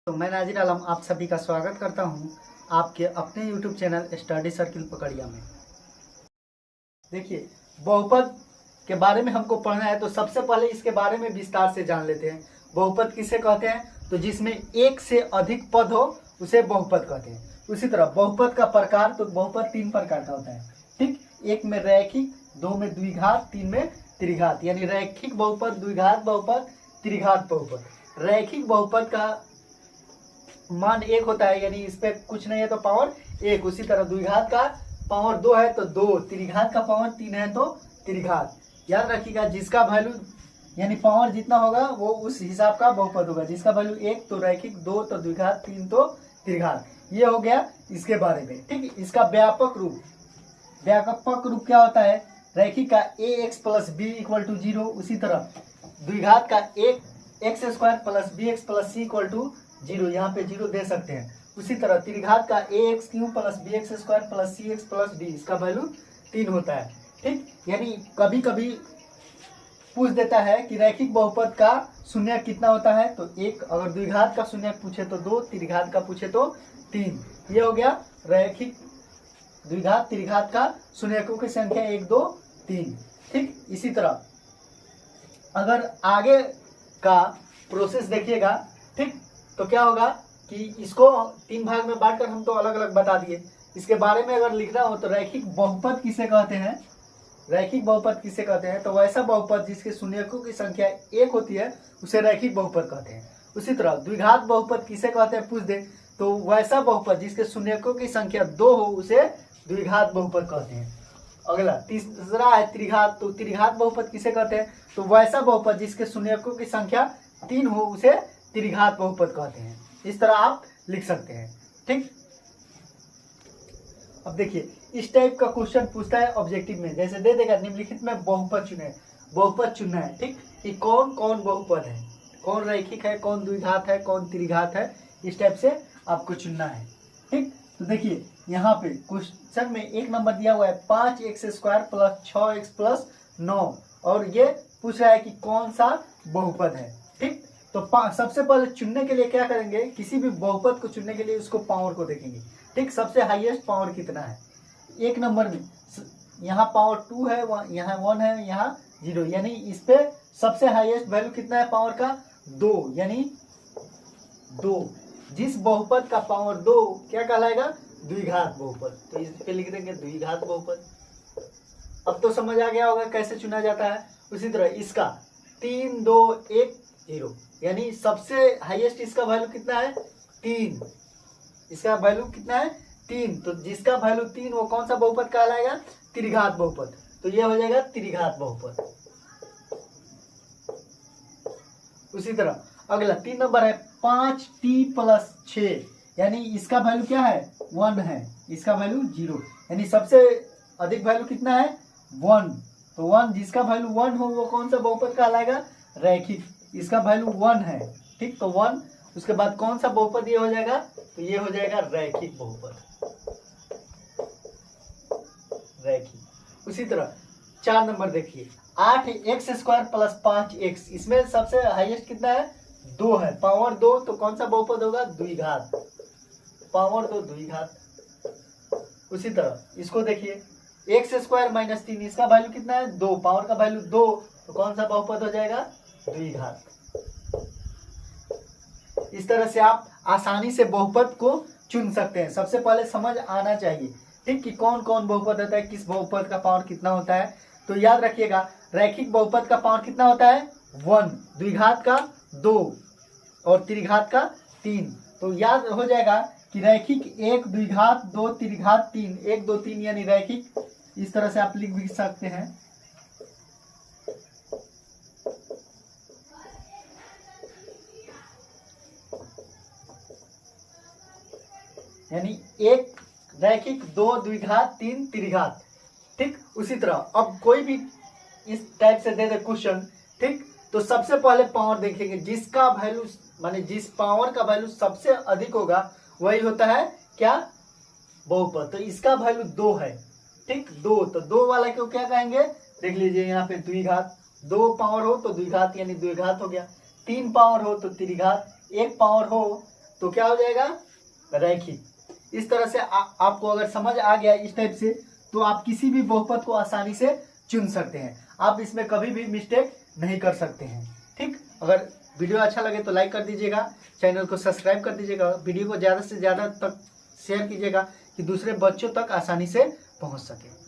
तो मैं नाजिर आलम आप सभी का स्वागत करता हूं आपके अपने YouTube चैनल स्टडी सर्किल पकड़िया में। देखिए, बहुपद के बारे में हमको पढ़ना है तो सबसे पहले इसके बारे में विस्तार से जान लेते हैं। बहुपद किसे कहते हैं? तो जिसमें एक से अधिक पद हो उसे बहुपद कहते हैं। उसी तरह बहुपद का प्रकार, तो बहुपद तीन प्रकार का होता है, ठीक। एक में रैखिक, दो में द्विघात, तीन में त्रिघात, यानी रैखिक बहुपद, द्विघात बहुपद, त्रिघात बहुपद। रैखिक बहुपद का मान एक होता है, यानी इस पे कुछ नहीं है तो पावर एक। उसी तरह द्विघात का पावर दो है तो दो, त्रिघात का पावर तीन है तो त्रिघात। याद रखिएगा, जिसका वैल्यू यानी पावर जितना होगा वो उस हिसाब का बहुपद होगा। जिसका वैल्यू एक तो रैखिक, दो तो द्विघात, तीन तो त्रिघात। ये हो गया इसके बारे में, ठीक। इसका व्यापक रूप क्या होता है? रैखिक का ax plus b equal to 0। उसी तरह द्विघात का x square plus b x plus c equal to 0, यहाँ पे 0 दे सकते हैं। उसी तरह त्रिघात का ax cube plus b x square plus c x plus d, इसका वैल्यू 3 होता है, ठीक। यानी कभी कभी पूछ देता है कि रैखिक बहुपद का शून्य कितना होता है, तो एक। अगर द्विघात का शून्य पूछे तो 2, त्रिघात का पूछे तो 3। ये हो गया रैखिक द्विघात त्रिघात का शून्यकों की संख्या 1 2 3, ठीक। इसी तरह अगर आगे का प्रोसेस देखिएगा, ठीक, तो क्या होगा कि इसको 3 भाग में बांटकर हम तो अलग अलग बता दिए। इसके बारे में अगर लिखना हो तो रैखिक बहुपद किसे कहते हैं? रैखिक बहुपद किसे कहते हैं? तो वैसा बहुपद जिसके शून्यकों की संख्या 1 होती है उसे रैखिक बहुपद कहते हैं। उसी तरह द्विघात बहुपद किसे कहते हैं पूछ दे तो वैसा बहुपद जिसके शून्यकों की संख्या 2 हो उसे द्विघात बहुपद कहते हैं। अगला तीसरा है त्रिघात, तो त्रिघात बहुपद किसे कहते हैं? तो वैसा बहुपद जिसके शून्यकों की संख्या 3 हो उसे त्रिघात बहुपद कहते हैं। इस तरह आप लिख सकते हैं, ठीक। अब देखिए, इस टाइप का क्वेश्चन पूछता है ऑब्जेक्टिव में, जैसे दे देगा निम्नलिखित में बहुपद चुना है, ठीक। कि कौन कौन बहुपद है, कौन रैखिक है, कौन द्विघात है, कौन त्रिघात है, इस टाइप से आपको चुनना है, ठीक। तो देखिए यहाँ पे क्वेश्चन में 1 नंबर दिया हुआ है 5x square plus 6x plus 9, और ये पूछ रहा है कि कौन सा बहुपद है, ठीक। तो सबसे पहले चुनने के लिए क्या करेंगे? किसी भी बहुपद को चुनने के लिए उसको पावर को देखेंगे, ठीक। सबसे हाईएस्ट पावर कितना है? 1 नंबर में यहाँ पावर 2 है, यहाँ 1 है, यहाँ 0, यानी इस पे सबसे हाईएस्ट वैल्यू कितना है पावर का? 2, यानी 2। जिस बहुपद का पावर 2 क्या कहलाएगा? द्विघात बहुपद। तो इस पे लिख देंगे द्विघात बहुपद। अब तो समझ आ गया होगा कैसे चुना जाता है। उसी तरह इसका 3 2 1 0, यानी सबसे हाईएस्ट इसका वैल्यू कितना है? 3। इसका वैल्यू कितना है? 3। तो जिसका वैल्यू 3 वो कौन सा बहुपद कहलाएगा? त्रिघात बहुपद। तो ये हो जाएगा त्रिघात बहुपद। उसी तरह अगला 3 नंबर है 5t प्लस 6, यानी इसका वैल्यू क्या है? 1 है, इसका वैल्यू 0, यानी सबसे अधिक वैल्यू कितना है? 1। तो 1, जिसका वैल्यू 1 हो वो कौन सा बहुपद कहलाएगा? रैखिक। इसका वैल्यू 1 है, ठीक। तो 1, उसके बाद कौन सा बहुपद ये हो जाएगा? तो ये हो जाएगा रैखिक बहुपद, रैखिक। उसी तरह 4 नंबर देखिए 8x स्क्वायर प्लस 5x, इसमें सबसे हाईएस्ट कितना है? 2 है, पावर 2, तो कौन सा बहुपद होगा? द्विघात, पावर 2 द्विघात। उसी तरह इसको देखिए एक्स स्क्वायर माइनस 3, इसका वैल्यू कितना है? 2, पावर का वैल्यू 2, तो कौन सा बहुपद हो जाएगा? द्विघात। इस तरह से आप आसानी से बहुपद को चुन सकते हैं। सबसे पहले समझ आना चाहिए, ठीक, कि कौन कौन बहुपद होता है, किस बहुपद का पावर कितना होता है। तो याद रखिएगा रैखिक बहुपद का पावर कितना होता है? 1, द्विघात का 2 और त्रिघात का 3। तो याद हो जाएगा कि रैखिक 1, द्विघात 2, त्रिघात 3, 1 2 3, यानी रैखिक। इस तरह से आप लिख भी सकते हैं। यानी 1 रैखिक, 2 द्विघात, 3 त्रिघात, ठीक। उसी तरह अब कोई भी इस टाइप से दे दे क्वेश्चन, ठीक, तो सबसे पहले पावर देखेंगे, जिसका वैल्यू माने जिस पावर का वैल्यू सबसे अधिक होगा वही होता है क्या? बहुपद। तो इसका वैल्यू 2 है, ठीक, 2, तो 2 वाला को क्या कहेंगे? देख लीजिए यहाँ पे द्विघात, 2 पावर हो तो द्विघात यानी द्विघात हो गया, 3 पावर हो तो त्रिघात, 1 पावर हो तो क्या हो जाएगा, रैखिक। इस तरह से आपको अगर समझ आ गया इस टाइप से, तो आप किसी भी बहुपद को आसानी से चुन सकते हैं। आप इसमें कभी भी मिस्टेक नहीं कर सकते हैं। ठीक, अगर वीडियो अच्छा लगे तो लाइक कर दीजिएगा, चैनल को सब्सक्राइब कर दीजिएगा, वीडियो को ज़्यादा से ज़्यादा तक शेयर कीजिएगा कि दूसरे बच्चों तक आसानी से पहुंच सके।